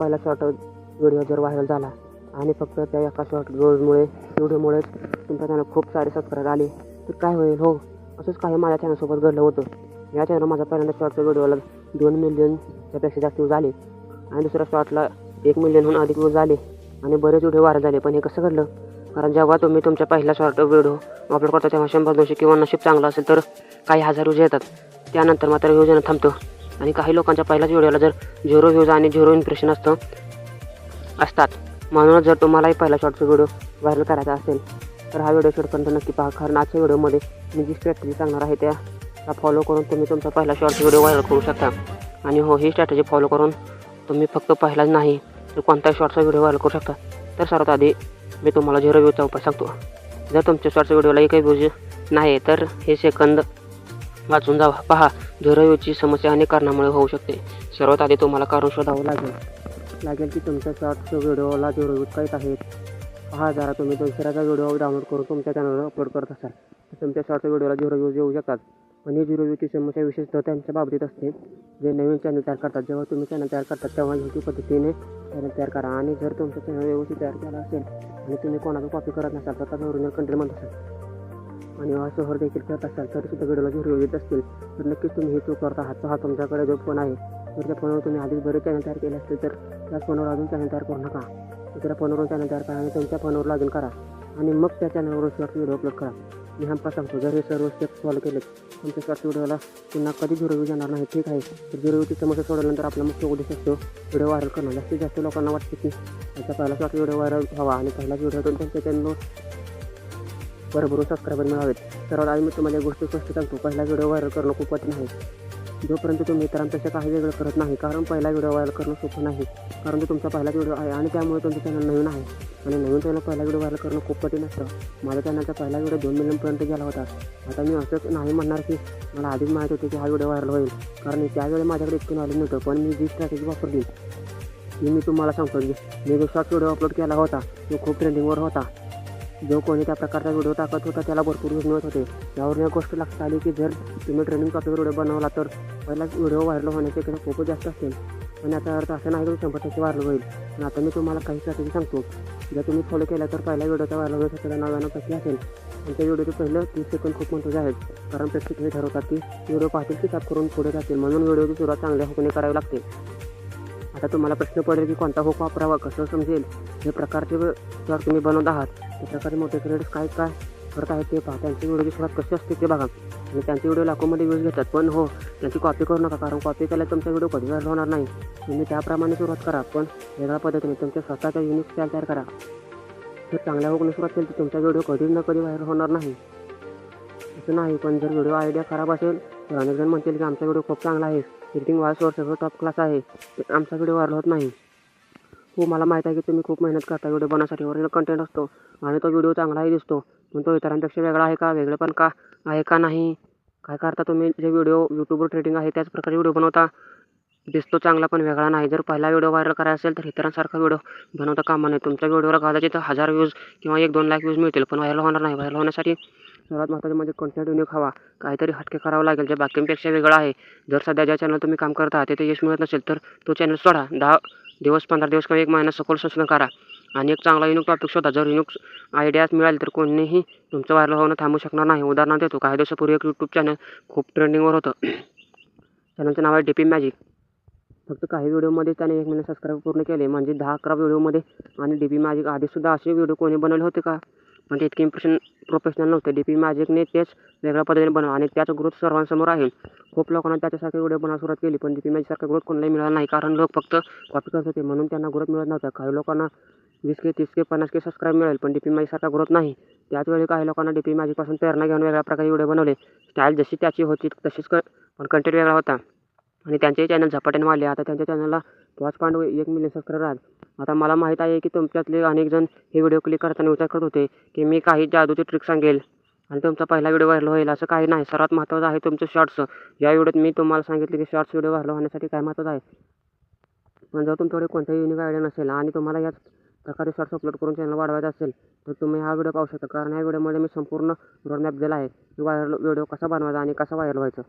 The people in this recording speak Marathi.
पहिला शॉर्ट व्हिडिओ जर व्हायरल झाला आणि फक्त त्या एका शॉर्ट व्हिडिओमुळेच तुमच्या चॅनल खूप सारे सबस्क्राईबर आले तर काय होईल? हो, असंच काही माझ्या चॅनलसोबत घडलं होतं. या चॅनल माझा पहिल्यांदा शॉर्टच्या व्हिडिओला 2 मिलियनच्या पेक्षा जास्त व्ह्यूज आले आणि दुसऱ्या शॉर्टला 1 मिलियनहून अधिक व्ह्यूज आले आणि बरेच व्हिडिओ व्हायरल झाले. पण हे कसं घडलं? कारण जेव्हा तुम्ही तुमच्या पहिला शॉर्ट व्हिडिओ अपलोड करता तेव्हा 100-200 किंवा नशीब चांगलं असेल तर काही हजार व्ह्यूज येतात. त्यानंतर मात्र व्ह्यूज येणं थांबतं आणि काही लोकांच्या पहिल्याच व्हिडिओला जर 0 व्ह्यूज आणि 0 इम्प्रेशन असतात. म्हणूनच जर तुम्हालाही पहिला शॉर्टचा व्हिडिओ व्हायरल करायचा असेल तर हा व्हिडिओ शेवटपर्यंत नक्की पहा. कारण आजच्या व्हिडिओमध्ये मी जी स्ट्रॅटेजी सांगणार आहे त्या फॉलो करून तुम्ही तुमचा पहिला शॉर्ट व्हिडिओ व्हायरल करू शकता. आणि हो, ही स्ट्रॅटेजी फॉलो करून तुम्ही फक्त पहिलाच नाही तर कोणताही शॉर्टचा व्हिडिओ व्हायरल करू शकता. तर सर्वात आधी मी तुम्हाला 0 व्ह्यूजचा उपाय सांगतो. जर तुमच्या शॉर्टच्या व्हिडिओला एकही व्ह्यूज नाही तर हे सेकंद वाचून जावा. पहा, 0 व्ह्यूजची समस्या अनेक कारणामुळे होऊ शकते. सर्वात आधी तुम्हाला कारण शोधावं लागेल की तुमच्या शॉर्टच्या व्हिडिओला 0 व्ह्यूज काहीच आहेत. पहा, जरा तुम्ही दुसऱ्याचा व्हिडिओ डाउनलोड करून तुमच्या चॅनलवर अपलोड करत असाल तर तुमच्या शॉर्टच्या व्हिडिओला 0 व्ह्यूज येऊ शकतात. पण ही 0 व्ह्यूजची समस्या विशेषतः त्यांच्या बाबतीत असते जे नवीन चॅनल तयार करतात. जेव्हा तुम्ही चॅनल तयार करता तेव्हा योग्य पद्धतीने चॅनल तयार करा. आणि जर तुमचं चॅनल व्यवस्थित तयार केला असेल आणि तुम्ही कोणाचं कॉपी करत नसाल, स्वतःचा ओरिजिनल कंटेंट म्हणत असाल आणि शहर देखील करत असाल तर सुद्धा व्हिडिओला 0 व्ह्यूज असतील तर नक्कीच तुम्ही हे चूक करता. हा तुमच्याकडे जो फोन आहे तर त्या फोनवर तुम्ही आधीच बरेच चॅनल तयार केले असतील तर त्याच फोनवर अजून चॅनल तयार करू नका. दुसऱ्या फोनवरून चॅनल तयार करा आणि तुमच्या फोनवर लॉग इन करा आणि मग त्या चॅनलवरून शॉर्ट व्हिडिओ अपलोड करा. मी हमखास सांगतो, जर हे सर्व स्टेप्स फॉलो केलेत तुमच्या शॉर्ट व्हिडिओला पुन्हा कधी 0 व्ह्यूज येणार नाही. ठीक आहे, तर 0 व्ह्यूजची समस्या सोडल्यानंतर आपला मुख्य उद्देश असतो व्हिडिओ व्हायरल करणं. जास्तीत जास्त लोकांना वाटते की त्यांचा पहिला शॉर्ट व्हिडिओ व्हायरल व्हावा आणि पहिलाच व्हिडिओतून त्यांच्या चॅनलवर भरभरून सबस्क्रायबर मिळावेत. सर्वात आधी मी तुम्हाला एक गोष्ट स्पष्ट सांगतो, पहिला व्हिडिओ व्हायरल करणं खूप कठीण आहे जोपर्यंत तुम्ही इतरांपेक्षा काही वेगळं करत नाही. कारण पहिला व्हिडिओ व्हायरल करणं सोपं नाही, कारण तो तुमचा पहिलाच व्हिडिओ आहे आणि त्यामुळे तुमचं चॅनल नवीन आहे आणि नवीन चॅनल पहिला व्हिडिओ व्हायरल करणं खूप कठीण असतं. माझ्या चॅनलचा पहिला व्हिडिओ 2 मिलियनपर्यंत गेला होता. आता मी असंच नाही म्हणणार की मला आधीच माहीत होते की हा व्हिडिओ व्हायरल होईल, कारण त्यावेळी माझ्याकडे इतकं नॉलेज नव्हतं. पण मी जी स्ट्रॅटेजी वापरली ती मी तुम्हाला सांगतो. मी जो शॉर्ट व्हिडिओ अपलोड केला होता तो खूप ट्रेंडिंगवर होता. जो कोणी त्या प्रकारचा व्हिडिओ टाकत होता त्याला भरपूर व्ह्यूज मिळत होते. यावरून एक गोष्ट लक्षात आली की जर तुम्ही ट्रेंडिंग टॉपिक व्हिडिओ बनवला तर पहिलाच व्हिडिओ व्हायरल होण्याचे शक्यता खूपच जास्त असेल. पण याचा अर्थ असा नाही की 100% व्हायरल होईल. पण आता मी तुम्हाला काही स्ट्रॅटेजी सांगतो. जर तुम्ही फॉलो केला तर पहिल्या व्हिडिओचा व्हायरल होण्याची शक्यता 99% असेल. आणि त्या व्हिडिओचे पहिलं 30 सेकंद खूप महत्त्वाचे आहेत, कारण प्रेक्षक हे ठरवतात की व्हिडिओ पाहतील की साफ करून पुढे जातील. म्हणून व्हिडिओची सुरुवात चांगल्या हुकने करावी लागते. आता तुम्हाला प्रश्न पडेल की कोणता हुक वापरावा, कसं समजेल? जे प्रकारचे शॉर्ट तुम्ही बनवत आहात त्या प्रकारे मोठे क्रिएटर्स काय करत आहेत ते पहा. त्यांची व्हिडिओची सुरुवात कशी असते ते बघा आणि त्यांचे व्हिडिओ लाखोमध्ये व्ह्यूज घेतात. पण हो, त्यांची कॉपी करू नका, कारण कॉपी केल्यास तुमचा व्हिडिओ कधी व्हायरल होणार नाही. तुम्ही त्याप्रमाणे सुरुवात करा, पण वेगळ्या पद्धतीने तुमच्या स्वतःच्या युनिक स्टाईल तयार करा. जर चांगल्या हुकने सुरुवात केली तर तुमचा व्हिडिओ कधी ना कधी व्हायरल होणार नाही असं नाही. पण जर व्हिडिओ आयडिया खराब असेल तर अनेक जण म्हणतील की आमचा व्हिडिओ खूप चांगला आहे, एडिटिंग वॉइसवर सगळं टॉप क्लास आहे, तर आमचा व्हिडिओ व्हायरल होत नाही. हो, मला माहीत आहे की तुम्ही खूप मेहनत करता व्हिडिओ बनवण्यासाठी. ओरिजिनल कंटेंट असतो आणि तो व्हिडिओ चांगलाही दिसतो, पण तो इतरांपेक्षा वेगळा आहे का, वेगळेपण का आहे का नाही? काय करता तुम्ही? जे व्हिडिओ यूट्यूबवर ट्रेंडिंग आहे त्याच प्रकारे व्हिडिओ बनवता, दिसतो चांगला पण वेगळा नाही. जर पहिला व्हिडिओ व्हायरल करायचा असेल तर इतरांसारखा व्हिडिओ बनवता कामा नये. तुमच्या व्हिडिओला कदाचित 1000 व्ह्यूज किंवा 1-2 लाख व्ह्यूज मिळतील, पण व्हायरल होणार नाही. व्हायरल होण्यासाठी सर्वात महत्त्वाचं म्हणजे कंटेंट युनिक हवा. काहीतरी हटके करावं लागेल जे बाकींपेक्षा वेगळं आहे. जर सध्या ज्या चॅनल तुम्ही काम करता तिथे यश मिळत नसेल तर तो चॅनल सोडा. 10 दिवस, 15 दिवस किंवा 1 महिना सखोल संशोधन करा आणि एक चांगला युनिक टॉपिक शोधा. जर युनिक आयडियाज मिळाली तर कोणीही तुमचं व्हायरल होणं थांबू शकणार नाही. उदाहरण देतो, काही दिवसापूर्वी एक यूट्यूब चॅनल खूप ट्रेंडिंगवर होतं. चॅनलचं नाव आहे DP मॅजिक. फक्त काही व्हिडिओमध्ये त्याने 1 मिलियन सबस्क्राईब पूर्ण केले, म्हणजे 10-11 व्हिडिओमध्ये. आणि DP मॅजिक आधीसुद्धा असे व्हिडिओ कोणी बनवले होते का? पण ते इतके प्रोफेशनल नव्हते. DP मॅजिकने तेच वेगळ्या पद्धतीने बनवलं आणि त्याचा ग्रोथ सर्वांसमोर आहे. खूप लोकांना त्याच्यासारखे व्हिडिओ बनवायला सुरुवात केली, पण DP मॅजिकसारखा ग्रोथ कोणालाही मिळाला नाही, कारण लोक फक्त कॉपी करत होते म्हणून त्यांना ग्रोथ मिळत नव्हता. काही लोकांना 20K, 30K, 50K सबस्क्राईब मिळेल, पण DP मॅजिकसारखा ग्रोथ नाही. त्याचवेळी काही लोकांना DP मॅजिकपासून प्रेरणा घेऊन वेगळ्या प्रकारे व्हिडिओ बनवले. स्टाईल जशी त्याची होती तशीच पण कंटेंट वेगळा होता आणि त्यांचेही चॅनल झपाट्याने वाढले. आता त्यांच्या चॅनलला 5.1 मिलियन सबस्क्रायबर आहेत. आता मला माहीत आहे की तुमच्यातले अनेक जण हे व्हिडिओ क्लिक करताना विचार करत होते की मी काही जादूची ट्रिक सांगेल आणि तुमचा पहिला व्हिडिओ व्हायरल होईल. असं काही नाही. सर्वात महत्त्वाचं आहे तुमचं शॉर्ट्स. या व्हिडिओत मी तुम्हाला सांगितले की शॉर्ट्स व्हिडिओ व्हायरल होण्यासाठी काय महत्त्वाचं आहे. पण जर तुमच्याकडे कोणताही युनिक आयडिया नसेल आणि तुम्हाला याच प्रकारे शॉर्ट्स अपलोड करून चॅनल वाढवायचा असेल तर तुम्ही हा व्हिडिओ पाहू शकता, कारण या व्हिडिओमध्ये मी संपूर्ण रोडमॅप दिला आहे की व्हायरल व्हिडिओ कसा बनवायचा आणि कसा व्हायरल व्हायचा.